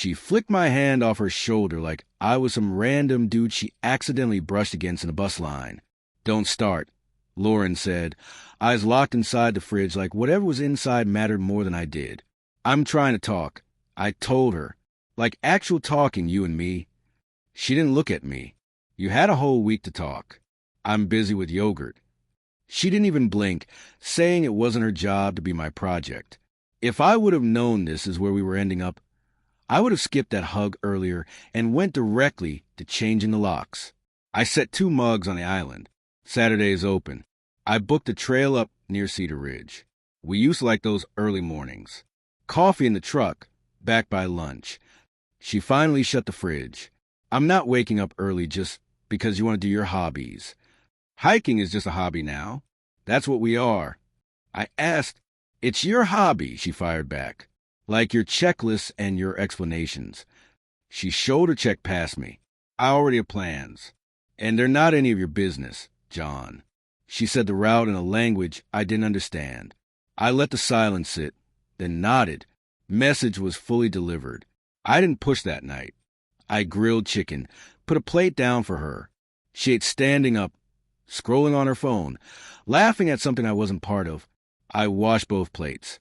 She flicked my hand off her shoulder like I was some random dude she accidentally brushed against in a bus line. Don't start, Lauren said, eyes locked inside the fridge like whatever was inside mattered more than I did. I'm trying to talk. I told her. Like actual talking, you and me. She didn't look at me. You had a whole week to talk. I'm busy with yogurt. She didn't even blink, saying it wasn't her job to be my project. If I would have known this is where we were ending up, I would have skipped that hug earlier and went directly to changing the locks. I set 2 mugs on the island. Saturday is open. I booked a trail up near Cedar Ridge. We used to like those early mornings. Coffee in the truck, back by lunch. She finally shut the fridge. I'm not waking up early just because you want to do your hobbies. Hiking is just a hobby now. That's what we are. I asked, "It's your hobby," she fired back. Like your checklists and your explanations. She shoulder-checked past me. I already have plans. And they're not any of your business, John. She said the route in a language I didn't understand. I let the silence sit, then nodded. Message was fully delivered. I didn't push that night. I grilled chicken, put a plate down for her. She ate standing up, scrolling on her phone, laughing at something I wasn't part of. I washed both plates,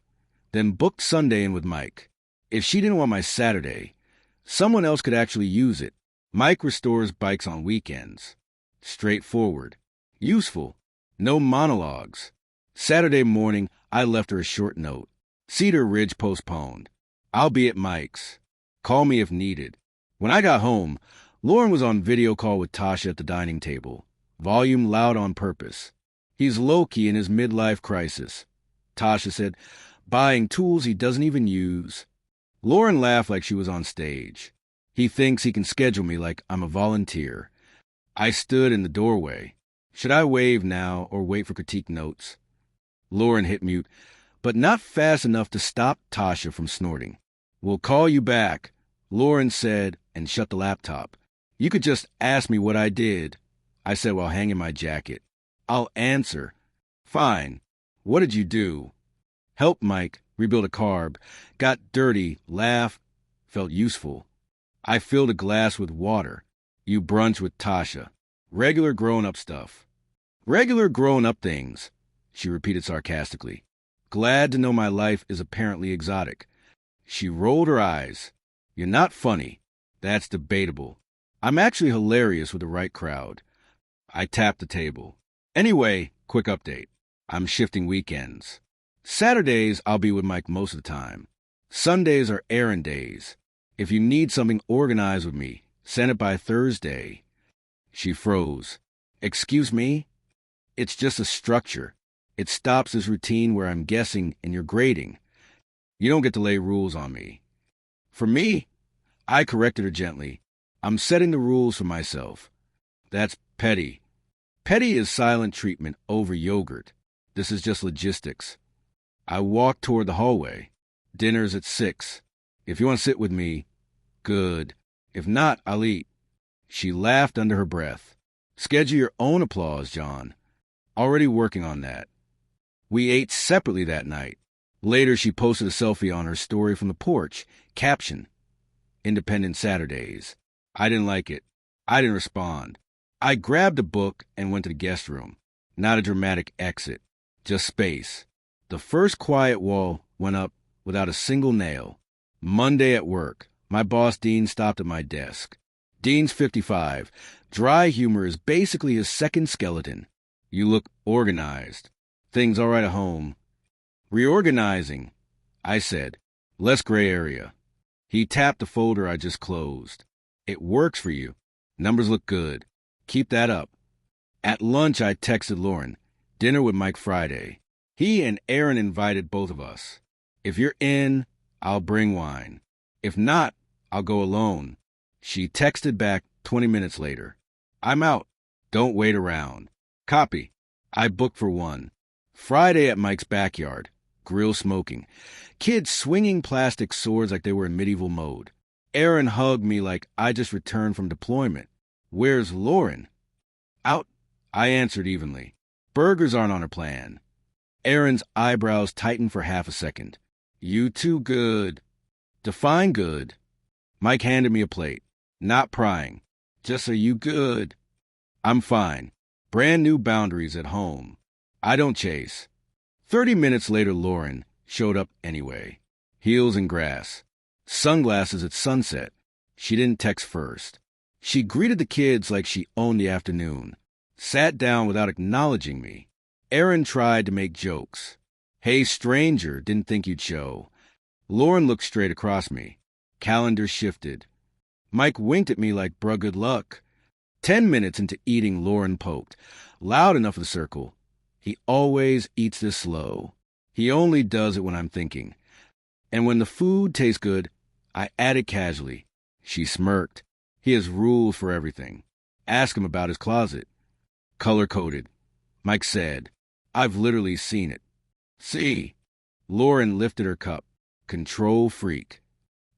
then booked Sunday in with Mike. If she didn't want my Saturday, someone else could actually use it. Mike restores bikes on weekends. Straightforward. Useful. No monologues. Saturday morning, I left her a short note. Cedar Ridge postponed. I'll be at Mike's. Call me if needed. When I got home, Lauren was on video call with Tasha at the dining table. Volume loud on purpose. He's low-key in his midlife crisis. Tasha said, buying tools he doesn't even use. Lauren laughed like she was on stage. He thinks he can schedule me like I'm a volunteer. I stood in the doorway. Should I wave now or wait for critique notes? Lauren hit mute, but not fast enough to stop Tasha from snorting. We'll call you back, Lauren said and shut the laptop. You could just ask me what I did, I said while hanging my jacket. I'll answer. Fine. What did you do? Helped Mike rebuild a carb, got dirty, laughed, felt useful. I filled a glass with water. You brunch with Tasha. Regular grown-up stuff. Regular grown-up things, she repeated sarcastically. Glad to know my life is apparently exotic. She rolled her eyes. You're not funny. That's debatable. I'm actually hilarious with the right crowd. I tapped the table. Anyway, quick update. I'm shifting weekends. Saturdays, I'll be with Mike most of the time. Sundays are errand days. If you need something organized with me, send it by Thursday. She froze. Excuse me? It's just a structure. It stops this routine where I'm guessing and you're grading. You don't get to lay rules on me. For me, I corrected her gently. I'm setting the rules for myself. That's petty. Petty is silent treatment over yogurt. This is just logistics. I walked toward the hallway. Dinner's at 6. If you want to sit with me, good. If not, I'll eat. She laughed under her breath. Schedule your own applause, John. Already working on that. We ate separately that night. Later, she posted a selfie on her story from the porch. Caption, Independent Saturdays. I didn't like it. I didn't respond. I grabbed a book and went to the guest room. Not a dramatic exit. Just space. The first quiet wall went up without a single nail. Monday at work. My boss, Dean, stopped at my desk. Dean's 55. Dry humor is basically his second skeleton. You look organized. Things all right at home. Reorganizing, I said. Less gray area. He tapped the folder I just closed. It works for you. Numbers look good. Keep that up. At lunch, I texted Lauren. Dinner with Mike Friday. He and Aaron invited both of us. If you're in, I'll bring wine. If not, I'll go alone. She texted back 20 minutes later. I'm out. Don't wait around. Copy. I booked for 1. Friday at Mike's backyard. Grill smoking. Kids swinging plastic swords like they were in medieval mode. Aaron hugged me like I just returned from deployment. Where's Lauren? Out, I answered evenly. Burgers aren't on her plan. Aaron's eyebrows tightened for half a second. You too good. Define good. Mike handed me a plate. Not prying. Just "Are you good?" I'm fine. Brand new boundaries at home. I don't chase. 30 minutes later, Lauren showed up anyway. Heels and grass. Sunglasses at sunset. She didn't text first. She greeted the kids like she owned the afternoon. Sat down without acknowledging me. Aaron tried to make jokes. "Hey, stranger, didn't think you'd show." Lauren looked straight across me. Calendar shifted. Mike winked at me like, "Bruh, good luck." 10 minutes into eating, Lauren poked. Loud enough for the circle. He always eats this slow. He only does it when I'm thinking. And when the food tastes good, I added casually. She smirked. He has rules for everything. Ask him about his closet. Color-coded. Mike said, "I've literally seen it." "See." Lauren lifted her cup. Control freak.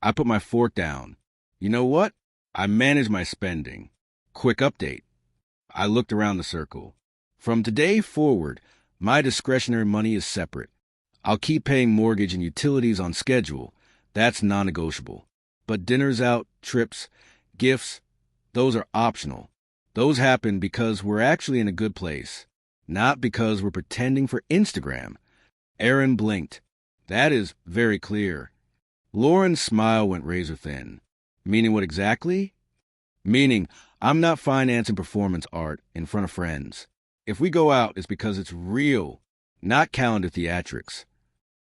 I put my fork down. "You know what? I manage my spending." Quick update. I looked around the circle. From today forward, my discretionary money is separate. I'll keep paying mortgage and utilities on schedule. That's non-negotiable. But dinners out, trips, gifts, those are optional. Those happen because we're actually in a good place, not because we're pretending for Instagram. Aaron blinked. That is very clear. Lauren's smile went razor thin. Meaning what exactly? Meaning, I'm not financing performance art in front of friends. If we go out, it's because it's real, not calendar theatrics.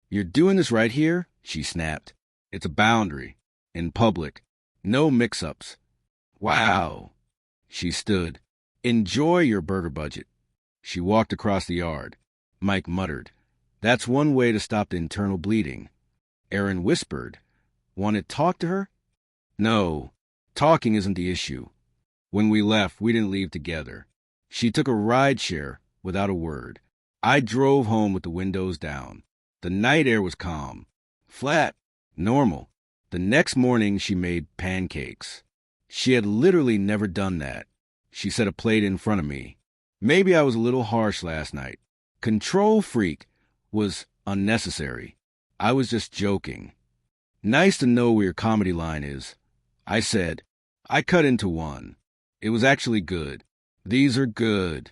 "You're doing this right here?" she snapped. "It's a boundary. In public. No mix-ups." "Wow." She stood. "Enjoy your burger budget." She walked across the yard. Mike muttered, "That's one way to stop the internal bleeding." Aaron whispered, "Want to talk to her?" "No, talking isn't the issue." When we left, we didn't leave together. She took a ride share without a word. I drove home with the windows down. The night air was calm. Flat. Normal. The next morning, she made pancakes. She had literally never done that. She set a plate in front of me. Maybe I was a little harsh last night. Control freak was unnecessary. I was just joking. "Nice to know where your comedy line is." I said. I cut into one. It was actually good. "These are good."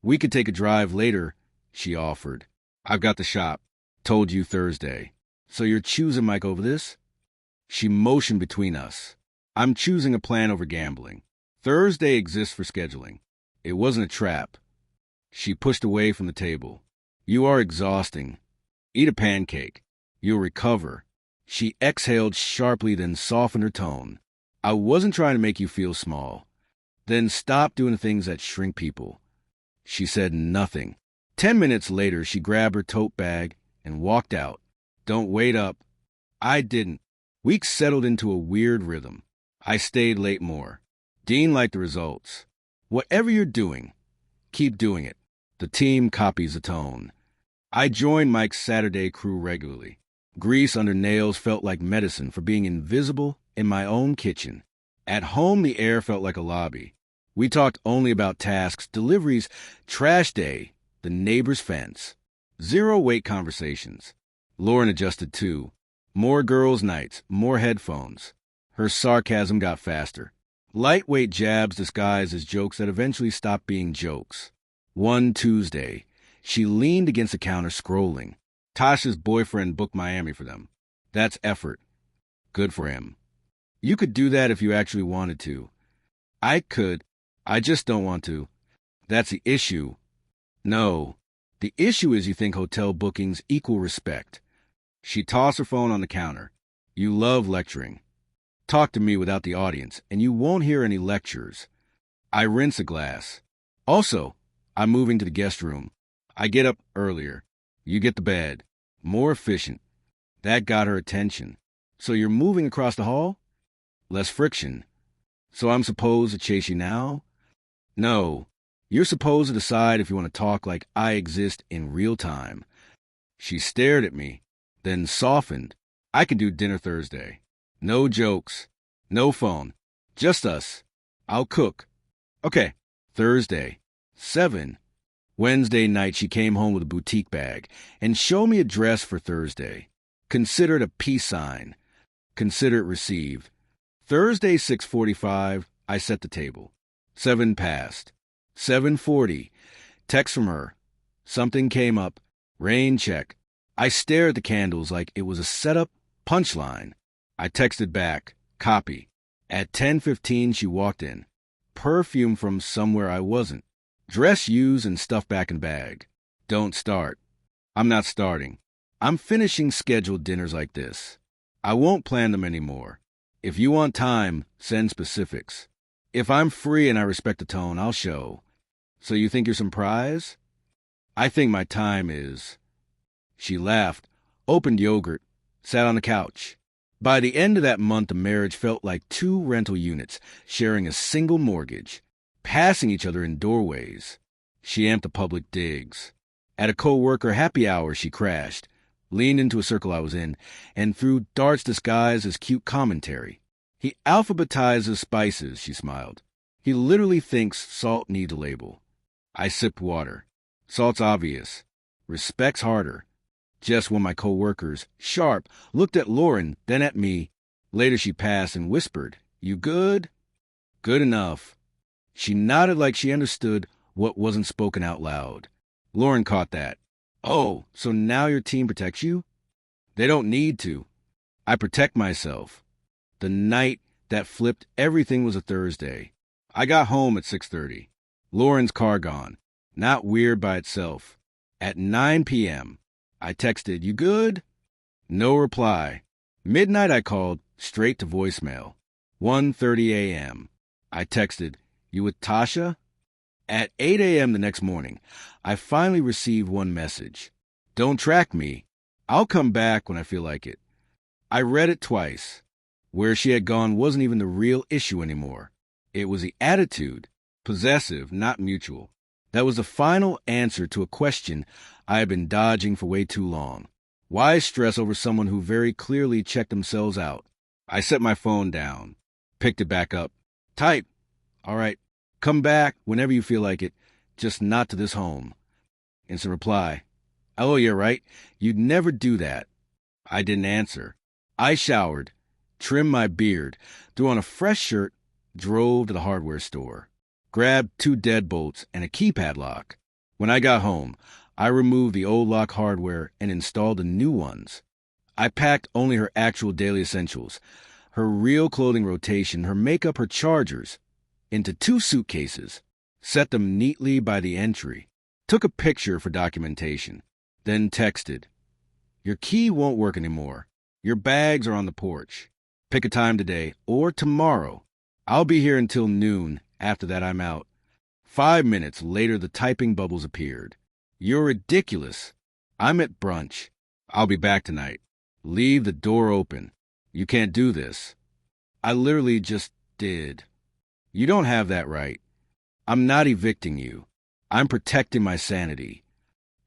"We could take a drive later," she offered. "I've got the shop. Told you Thursday." "So you're choosing Mike over this?" She motioned between us. "I'm choosing a plan over gambling. Thursday exists for scheduling. It wasn't a trap." She pushed away from the table. "You are exhausting. Eat a pancake. You'll recover." She exhaled sharply, then softened her tone. "I wasn't trying to make you feel small. Then stop doing the things that shrink people." She said nothing. 10 minutes later, she grabbed her tote bag and walked out. "Don't wait up." I didn't. Weeks settled into a weird rhythm. I stayed late more. Dean liked the results. Whatever you're doing, keep doing it. The team copies the tone. I joined Mike's Saturday crew regularly. Grease under nails felt like medicine for being invisible in my own kitchen. At home, the air felt like a lobby. We talked only about tasks, deliveries, trash day, the neighbor's fence. Zero weight conversations. Lauren adjusted too. More girls' nights, more headphones. Her sarcasm got faster. Lightweight jabs disguised as jokes that eventually stopped being jokes. One Tuesday, she leaned against the counter scrolling. Tasha's boyfriend booked Miami for them. That's effort. Good for him. You could do that if you actually wanted to. I could. I just don't want to. That's the issue. No. The issue is you think hotel bookings equal respect. She tossed her phone on the counter. You love lecturing. Talk to me without the audience, and you won't hear any lectures. I rinse a glass. Also, I'm moving to the guest room. I get up earlier. You get to bed. More efficient. That got her attention. So you're moving across the hall? Less friction. So I'm supposed to chase you now? No. You're supposed to decide if you want to talk like I exist in real time. She stared at me, then softened. I can do dinner Thursday. No jokes. No phone. Just us. I'll cook. Okay. Thursday. 7. Wednesday night she came home with a boutique bag and showed me a dress for Thursday. Consider it a peace sign. Consider it received. Thursday, 6:45, I set the table. 7 passed. 7:40, text from her. Something came up. Rain check. I stared at the candles like it was a setup punchline. I texted back. Copy. At 10:15, she walked in. Perfume from somewhere I wasn't. Dress used and stuff back in bag. Don't start. I'm not starting. I'm finishing scheduled dinners like this. I won't plan them anymore. If you want time, send specifics. If I'm free and I respect the tone, I'll show. So you think you're some prize? I think my time is. She laughed, opened yogurt, sat on the couch. By the end of that month, the marriage felt like two rental units sharing a single mortgage, passing each other in doorways. She amped the public digs. At a co-worker happy hour, she crashed, leaned into a circle I was in, and threw darts disguised as cute commentary. He alphabetizes spices, she smiled. He literally thinks salt needs a label. I sipped water. Salt's obvious. Respect's harder. Just when my co-workers, sharp, looked at Lauren, then at me. Later she passed and whispered, "You good?" Good enough. She nodded like she understood what wasn't spoken out loud. Lauren caught that. Oh, so now your team protects you? They don't need to. I protect myself. The night that flipped everything was a Thursday. I got home at 6:30. Lauren's car gone. Not weird by itself. At 9 p.m., I texted, "You good?" No reply. Midnight I called, straight to voicemail. 1:30 a.m. I texted, "You with Tasha?" At 8 a.m. the next morning, I finally received one message. "Don't track me. I'll come back when I feel like it." I read it twice. Where she had gone wasn't even the real issue anymore. It was the attitude, possessive, not mutual. That was the final answer to a question I had been dodging for way too long. Why stress over someone who very clearly checked themselves out? I set my phone down, picked it back up. Type. All right. Come back whenever you feel like it, just not to this home. Instant reply. Oh, you're right. You'd never do that. I didn't answer. I showered, trimmed my beard, threw on a fresh shirt, drove to the hardware store, grabbed 2 deadbolts and a keypad lock. When I got home, I removed the old lock hardware and installed the new ones. I packed only her actual daily essentials, her real clothing rotation, her makeup, her chargers, into 2 suitcases, set them neatly by the entry, took a picture for documentation, then texted, "Your key won't work anymore. Your bags are on the porch. Pick a time today or tomorrow. I'll be here until noon. After that, I'm out." 5 minutes later, the typing bubbles appeared. "You're ridiculous. I'm at brunch. I'll be back tonight. Leave the door open. You can't do this." I literally just did. You don't have that right. I'm not evicting you. I'm protecting my sanity.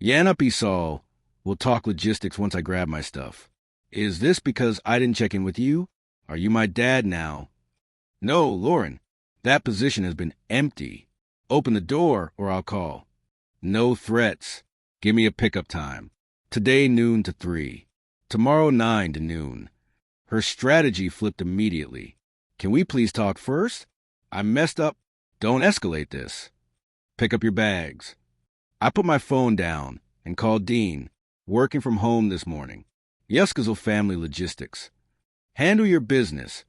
Yanup Esau. We'll talk logistics once I grab my stuff. Is this because I didn't check in with you? Are you my dad now? No, Lauren. That position has been empty. Open the door or I'll call. No threats. Give me a pickup time. Today noon to 3. Tomorrow 9 to noon. Her strategy flipped immediately. Can we please talk first? I messed up. Don't escalate this. Pick up your bags. I put my phone down and called Dean, working from home this morning. Yuskazel Family Logistics. Handle your business.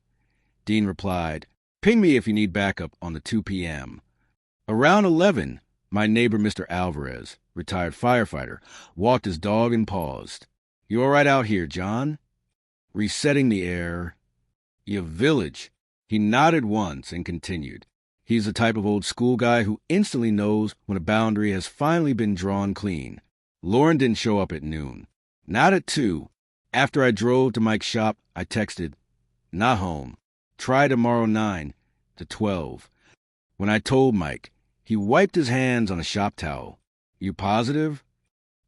Dean replied, "Ping me if you need backup on the 2 p.m. Around 11, my neighbor Mr. Alvarez, retired firefighter, walked his dog and paused. "You all right out here, John?" Resetting the air. "Your village." He nodded once and continued. He's the type of old school guy who instantly knows when a boundary has finally been drawn clean. Lauren didn't show up at noon. Not at 2. After I drove to Mike's shop, I texted, "Not home. Try tomorrow 9 to 12. When I told Mike, he wiped his hands on a shop towel. "You positive?"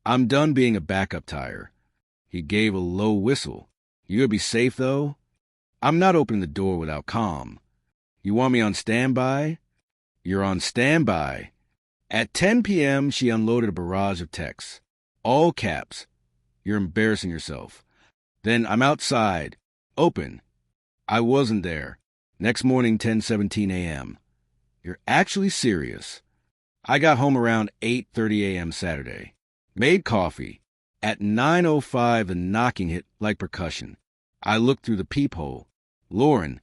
"I'm done being a backup tire." He gave a low whistle. "You'll be safe, though?" "I'm not opening the door without calm." "You want me on standby?" "You're on standby." At 10 p.m., she unloaded a barrage of texts. All caps. "You're embarrassing yourself." Then, "I'm outside. Open." I wasn't there. Next morning, 10:17 a.m. You're actually serious. I got home around 8:30 a.m. Saturday. Made coffee. At 9:05, the knocking hit like percussion. I looked through the peephole. Lauren,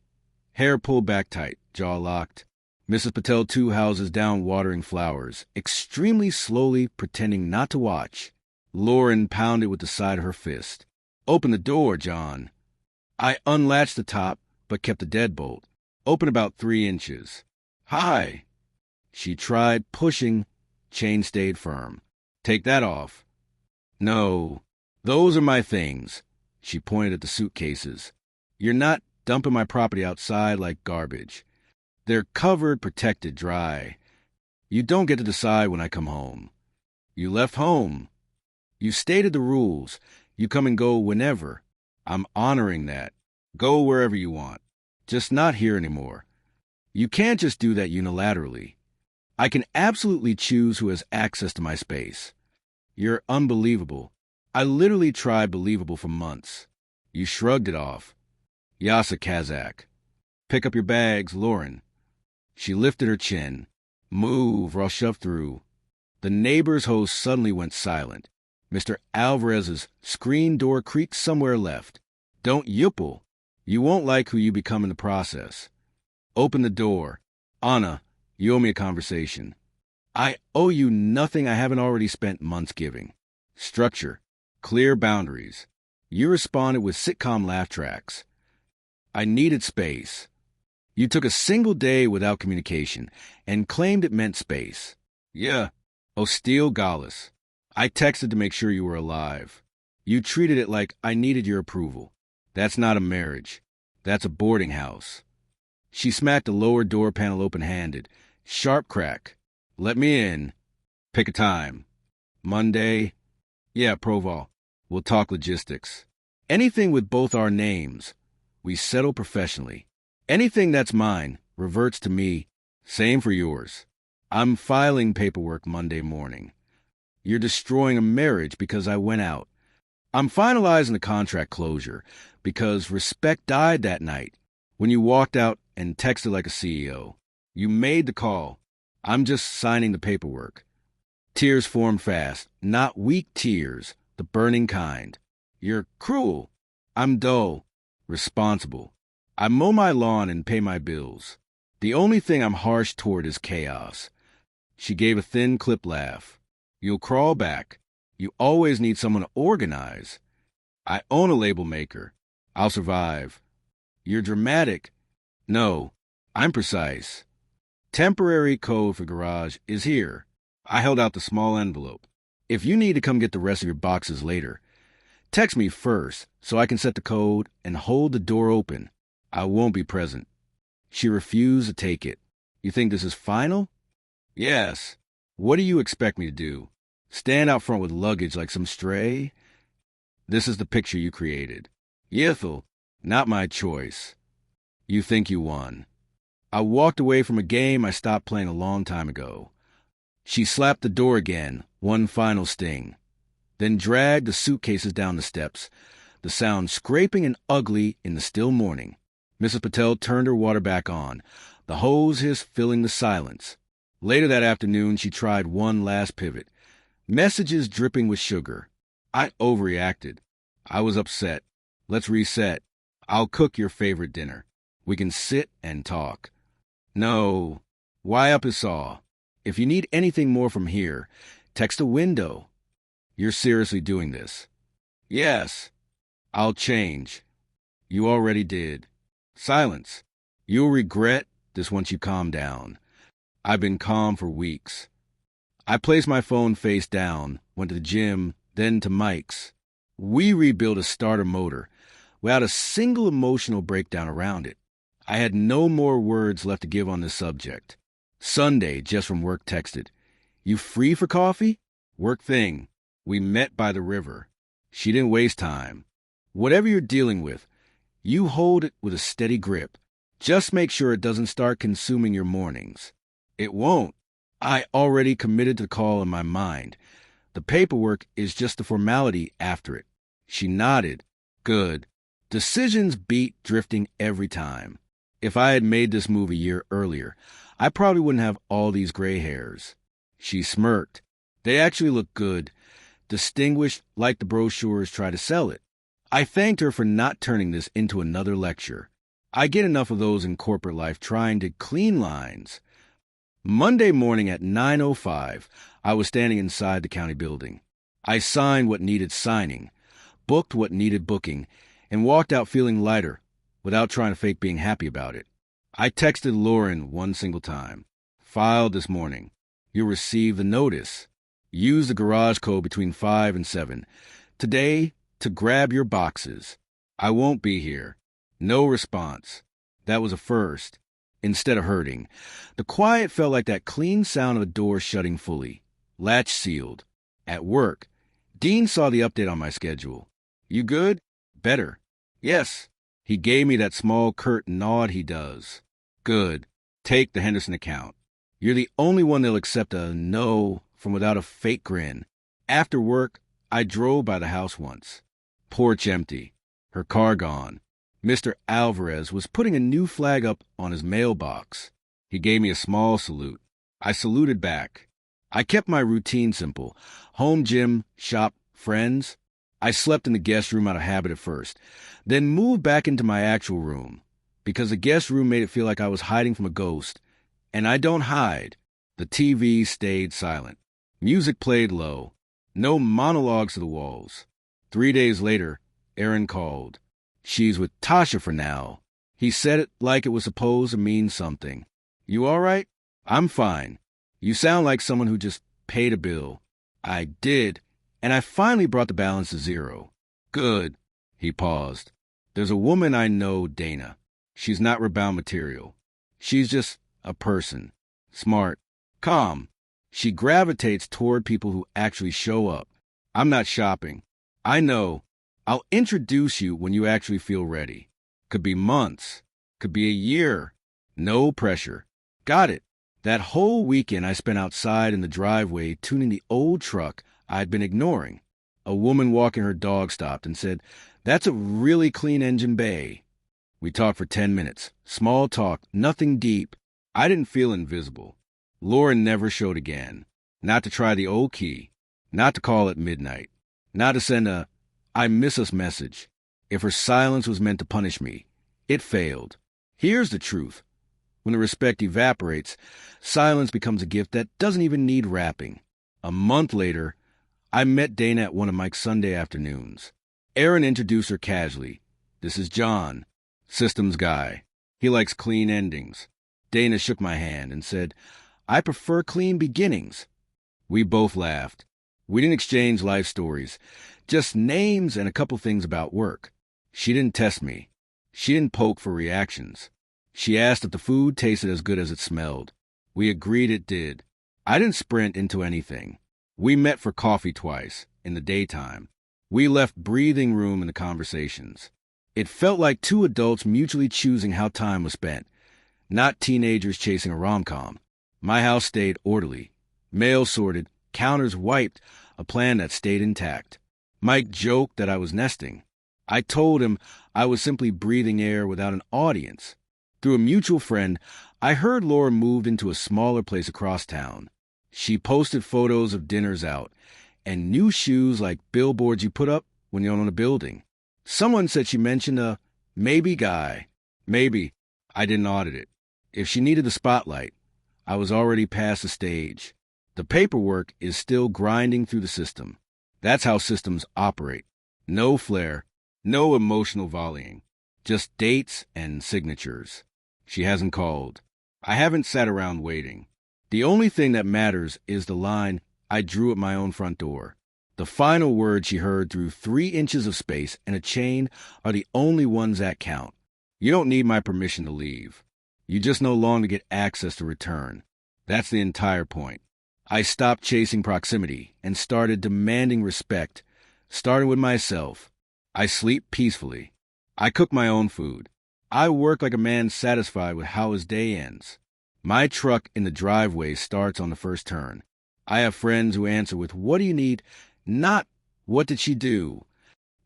hair pulled back tight, jaw locked. Mrs. Patel 2 houses down watering flowers, extremely slowly pretending not to watch. Lauren pounded with the side of her fist. Open the door, John. I unlatched the top, but kept the deadbolt. Open about 3 inches. Hi. She tried pushing. Chain stayed firm. Take that off. No, those are my things. She pointed at the suitcases. You're not dumping my property outside like garbage. They're covered, protected, dry. You don't get to decide when I come home. You left home. You stated the rules. You come and go whenever. I'm honoring that. Go wherever you want. Just not here anymore. You can't just do that unilaterally. I can absolutely choose who has access to my space. You're unbelievable. I literally tried believable for months. You shrugged it off. Yasa Kazak. Pick up your bags, Lauren. She lifted her chin. Move, or I'll shove through. The neighbor's host suddenly went silent. Mr. Alvarez's screen door creaked somewhere left. Don't yipple. You won't like who you become in the process. Open the door. Anna, you owe me a conversation. I owe you nothing I haven't already spent months giving. Structure. Clear boundaries. You responded with sitcom laugh tracks. I needed space. You took a single day without communication and claimed it meant space. Yeah. Osteel Gallus. I texted to make sure you were alive. You treated it like I needed your approval. That's not a marriage. That's a boarding house. She smacked the lower door panel open-handed. Sharp crack. Let me in. Pick a time. Monday. Yeah, Proval. We'll talk logistics. Anything with both our names. We settle professionally. Anything that's mine reverts to me. Same for yours. I'm filing paperwork Monday morning. You're destroying a marriage because I went out. I'm finalizing the contract closure because respect died that night when you walked out and texted like a CEO. You made the call. I'm just signing the paperwork. Tears formed fast, not weak tears, the burning kind. You're cruel. I'm dull. Responsible. I mow my lawn and pay my bills. The only thing I'm harsh toward is chaos. She gave a thin clip laugh. You'll crawl back. You always need someone to organize. I own a label maker. I'll survive. You're dramatic. No, I'm precise. Temporary code for garage is here. I held out the small envelope. If you need to come get the rest of your boxes later, text me first so I can set the code and hold the door open. I won't be present. She refused to take it. You think this is final? Yes. What do you expect me to do? Stand out front with luggage like some stray? This is the picture you created. Yithel, not my choice. You think you won. I walked away from a game I stopped playing a long time ago. She slapped the door again, one final sting, then dragged the suitcases down the steps, the sound scraping and ugly in the still morning. Mrs. Patel turned her water back on, the hose hiss filling the silence. Later that afternoon, she tried one last pivot. Messages dripping with sugar. I overreacted. I was upset. Let's reset. I'll cook your favorite dinner. We can sit and talk. No. Why up is all? If you need anything more from here, text a window. You're seriously doing this? Yes. I'll change. You already did. Silence. You'll regret this once you calm down. I've been calm for weeks. I placed my phone face down, went to the gym, then to Mike's. We rebuilt a starter motor without a single emotional breakdown around it. I had no more words left to give on this subject. Sunday, just from work, texted, You free for coffee? Work thing. We met by the river. She didn't waste time. Whatever you're dealing with, you hold it with a steady grip. Just make sure it doesn't start consuming your mornings. It won't. I already committed to the call in my mind. The paperwork is just a formality after it. She nodded. Good. Decisions beat drifting every time. If I had made this move a year earlier, I probably wouldn't have all these gray hairs. She smirked. They actually look good, distinguished like the brochures try to sell it. I thanked her for not turning this into another lecture. I get enough of those in corporate life trying to clean lines. Monday morning at 9:05, I was standing inside the county building. I signed what needed signing, booked what needed booking, and walked out feeling lighter without trying to fake being happy about it. I texted Lauren one single time. Filed this morning. You'll receive the notice. Use the garage code between 5 and 7. Today, to grab your boxes. I won't be here. No response. That was a first. Instead of hurting, the quiet felt like that clean sound of a door shutting fully. Latch sealed. At work, Dean saw the update on my schedule. You good? Better. Yes. He gave me that small curt nod he does. Good. Take the Henderson account. You're the only one they'll accept a no from without a fake grin. After work, I drove by the house once. Porch empty. Her car gone. Mr. Alvarez was putting a new flag up on his mailbox. He gave me a small salute. I saluted back. I kept my routine simple. Home gym, shop, friends. I slept in the guest room out of habit at first, then moved back into my actual room, because the guest room made it feel like I was hiding from a ghost. And I don't hide. The TV stayed silent. Music played low. No monologues to the walls. 3 days later, Aaron called. She's with Tasha for now. He said it like it was supposed to mean something. You all right? I'm fine. You sound like someone who just paid a bill. I did, and I finally brought the balance to 0. Good. He paused. There's a woman I know, Dana. She's not rebound material. She's just a person. Smart. Calm. She gravitates toward people who actually show up. I'm not shopping. I know. I'll introduce you when you actually feel ready. Could be months. Could be a year. No pressure. Got it. That whole weekend I spent outside in the driveway tuning the old truck I'd been ignoring. A woman walking her dog stopped and said, "That's a really clean engine bay." We talked for 10 minutes. Small talk, nothing deep. I didn't feel invisible. Lauren never showed again. Not to try the old key. Not to call at midnight. Not to send a "I miss us" message. If her silence was meant to punish me, it failed. Here's the truth. When the respect evaporates, silence becomes a gift that doesn't even need wrapping. A month later, I met Dana at one of Mike's Sunday afternoons. Aaron introduced her casually. This is John, systems guy. He likes clean endings. Dana shook my hand and said, I prefer clean beginnings. We both laughed. We didn't exchange life stories, just names and a couple things about work. She didn't test me. She didn't poke for reactions. She asked if the food tasted as good as it smelled. We agreed it did. I didn't sprint into anything. We met for coffee twice, in the daytime. We left breathing room in the conversations. It felt like two adults mutually choosing how time was spent, not teenagers chasing a rom-com. My house stayed orderly. Mail sorted, counters wiped, a plan that stayed intact. Mike joked that I was nesting. I told him I was simply breathing air without an audience. Through a mutual friend, I heard Laura moved into a smaller place across town. She posted photos of dinners out and new shoes like billboards you put up when you're on a building. Someone said she mentioned a maybe guy. Maybe. I didn't audit it. If she needed the spotlight, I was already past the stage. The paperwork is still grinding through the system. That's how systems operate. No flair, no emotional volleying, just dates and signatures. She hasn't called. I haven't sat around waiting. The only thing that matters is the line I drew at my own front door. The final words she heard through 3 inches of space and a chain are the only ones that count. You don't need my permission to leave. You just no longer get access to return. That's the entire point. I stopped chasing proximity and started demanding respect, starting with myself. I sleep peacefully. I cook my own food. I work like a man satisfied with how his day ends. My truck in the driveway starts on the first turn. I have friends who answer with, "What do you need?" Not, "What did she do?"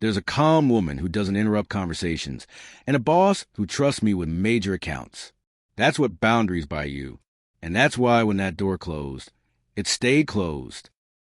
There's a calm woman who doesn't interrupt conversations, and a boss who trusts me with major accounts. That's what boundaries buy you. And that's why when that door closed, it stayed closed.